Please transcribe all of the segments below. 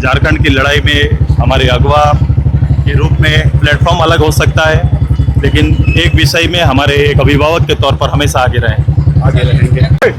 झारखंड की लड़ाई में हमारे अगवा के रूप में प्लेटफॉर्म अलग हो सकता है, लेकिन एक विषय में हमारे एक अभिभावक के तौर पर हमेशा आगे रहेंगे।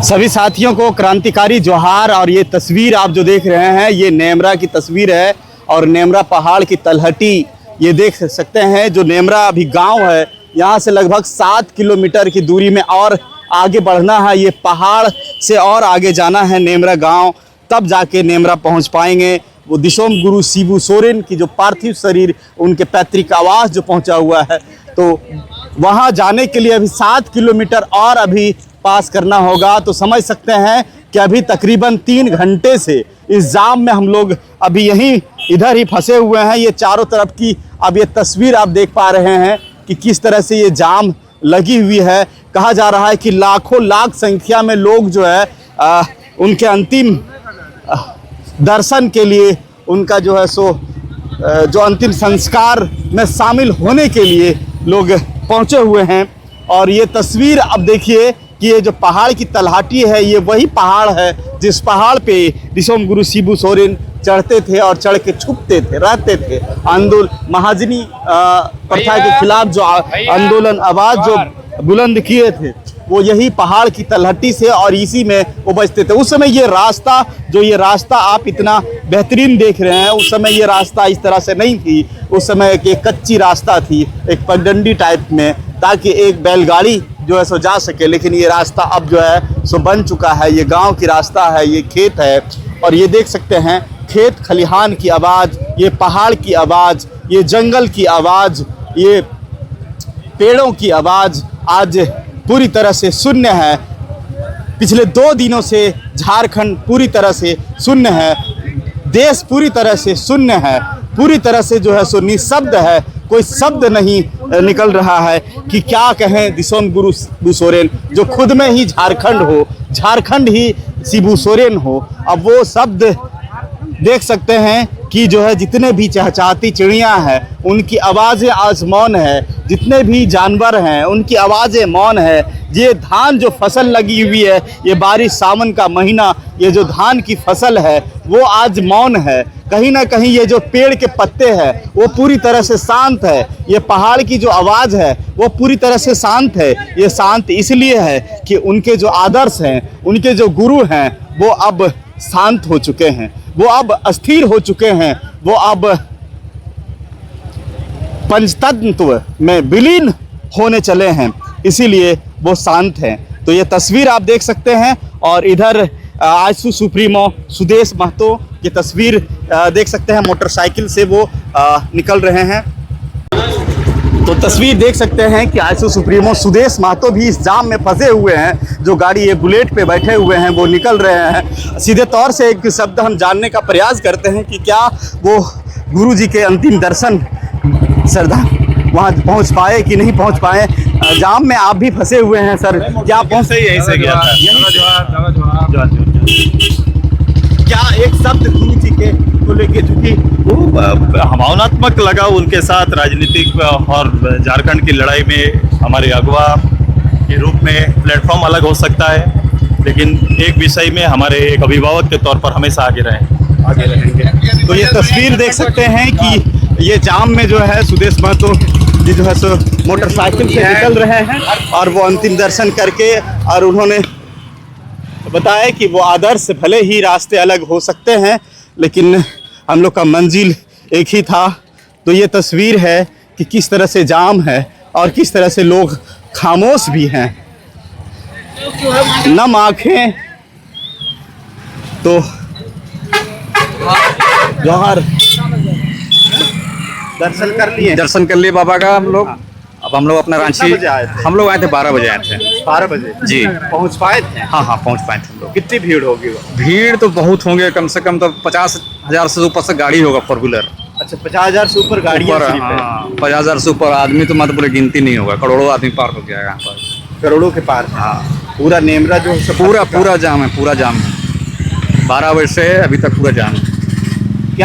सभी साथियों को क्रांतिकारी जोहार। और ये तस्वीर आप जो देख रहे हैं ये नेमरा की तस्वीर है और नेमरा पहाड़ की तलहटी ये देख सकते हैं। जो नेमरा अभी गांव है यहाँ से लगभग 7 किलोमीटर की दूरी में और आगे बढ़ना है। ये पहाड़ से और आगे जाना है नेमरा गांव, तब जाके नेमरा पहुंच पाएंगे। वो दिसोम गुरु शिबू सोरेन की जो पार्थिव शरीर उनके पैतृक आवास जो पहुंचा हुआ है, तो वहां जाने के लिए अभी 7 किलोमीटर और अभी पास करना होगा। तो समझ सकते हैं कि अभी तकरीबन 3 घंटे से इस जाम में हम लोग अभी यहीं इधर ही फंसे हुए हैं। ये चारों तरफ की अब ये तस्वीर आप देख पा रहे हैं कि किस तरह से ये जाम लगी हुई है। कहा जा रहा है कि लाखों लाख संख्या में लोग जो है उनके अंतिम दर्शन के लिए, उनका जो है सो जो अंतिम संस्कार में शामिल होने के लिए लोग पहुंचे हुए हैं। और ये तस्वीर अब देखिए कि ये जो पहाड़ की तलहटी है ये वही पहाड़ है जिस पहाड़ पे दिसोम गुरु शिबू सोरेन चढ़ते थे और चढ़ के छुपते थे, रहते थे। आंदोलन महाजनी प्रथा के खिलाफ जो आंदोलन आवाज़ जो बुलंद किए थे वो यही पहाड़ की तलहटी से और इसी में वो बचते थे। उस समय ये रास्ता आप इतना बेहतरीन देख रहे हैं, उस समय ये रास्ता इस तरह से नहीं थी। उस समय एक कच्ची रास्ता थी, एक पगडंडी टाइप में, ताकि एक बैलगाड़ी जो है सो जा सके। लेकिन ये रास्ता अब जो है सो बन चुका है। ये गांव की रास्ता है, ये खेत है और ये देख सकते हैं खेत खलिहान की आवाज़, ये पहाड़ की आवाज़, ये जंगल की आवाज़, ये पेड़ों की आवाज़ आज पूरी तरह से शून्य है। पिछले 2 दिनों से झारखंड पूरी तरह से शून्य है, देश पूरी तरह से शून्य है, पूरी तरह से जो है सो निशब्द है। कोई शब्द नहीं निकल रहा है कि क्या कहें दिसोम गुरु शिबू सोरेन, जो खुद में ही झारखंड हो, झारखंड ही शिबू सोरेन हो। अब वो शब्द देख सकते हैं कि जो है जितने भी चहचहाती चिड़ियाँ हैं उनकी आवाज़ें आज मौन है, जितने भी जानवर हैं उनकी आवाज़ें मौन है। ये धान जो फसल लगी हुई है, ये बारिश सावन का महीना, ये जो धान की फसल है वो आज मौन है। कहीं ना कहीं ये जो पेड़ के पत्ते हैं वो पूरी तरह से शांत है। ये पहाड़ की जो आवाज़ है वो पूरी तरह से शांत है। ये शांत इसलिए है कि उनके जो आदर्श हैं, उनके जो गुरु हैं वो अब शांत हो चुके हैं, वो अब अस्थिर हो चुके हैं, वो अब पंचतत्व में विलीन होने चले हैं, इसीलिए वो शांत हैं। तो ये तस्वीर आप देख सकते हैं और इधर आजसू सुप्रीमो सुदेश महतो की तस्वीर देख सकते हैं। मोटरसाइकिल से वो निकल रहे हैं। तो तस्वीर देख सकते हैं कि आजसू सुप्रीमो सुदेश महतो भी इस जाम में फंसे हुए हैं। जो गाड़ी ये बुलेट पे बैठे हुए हैं वो निकल रहे हैं। सीधे तौर से एक शब्द हम जानने का प्रयास करते हैं कि क्या वो गुरु जी के अंतिम दर्शन श्रद्धा वहाँ पहुँच पाए कि नहीं पहुँच पाए। जाम में आप भी फंसे हुए हैं सर, क्या पहुँचे? यहीं से गया था। क्या एक शब्द गुरु जी के को लेके, चूँकि वो भावनात्मक लगा उनके साथ राजनीतिक और झारखंड की लड़ाई में हमारे अगवा के रूप में प्लेटफॉर्म अलग हो सकता है, लेकिन एक विषय में हमारे एक अभिभावक के तौर पर हमेशा आगे रहेंगे। तो ये तस्वीर देख सकते हैं कि ये जाम में जो है सुदेश महतो जी जो है सो मोटरसाइकिल से निकल रहे हैं और वो अंतिम दर्शन करके, और उन्होंने बताया कि वो आदर्श भले ही रास्ते अलग हो सकते हैं लेकिन हम लोग का मंजिल एक ही था। तो ये तस्वीर है कि किस तरह से जाम है और किस तरह से लोग खामोश भी हैं, नम आँखें। तो जोहार, दर्शन कर लिए बाबा का हम लोग। अब हम लोग अपना रांची हम लोग आए थे 12 बजे आए थे। 12 बजे जी पहुंच पाए थे? हाँ पहुंच पाए थे हम लोग। कितनी भीड़ होगी? भीड़ तो बहुत होंगे, कम से कम तो 50,000 से ऊपर से गाड़ी होगा, 4 व्हीलर। अच्छा, 50,000 से ऊपर गाड़ियाँ? 50,000 से ऊपर आदमी तो मतलब पूरी गिनती नहीं होगा, करोड़ों आदमी पार हो गया यहाँ पर। करोड़ों के पार? हाँ। पूरा नेमरा जो पूरा जाम है, पूरा जाम है। 12 बजे से अभी तक पूरा जाम है।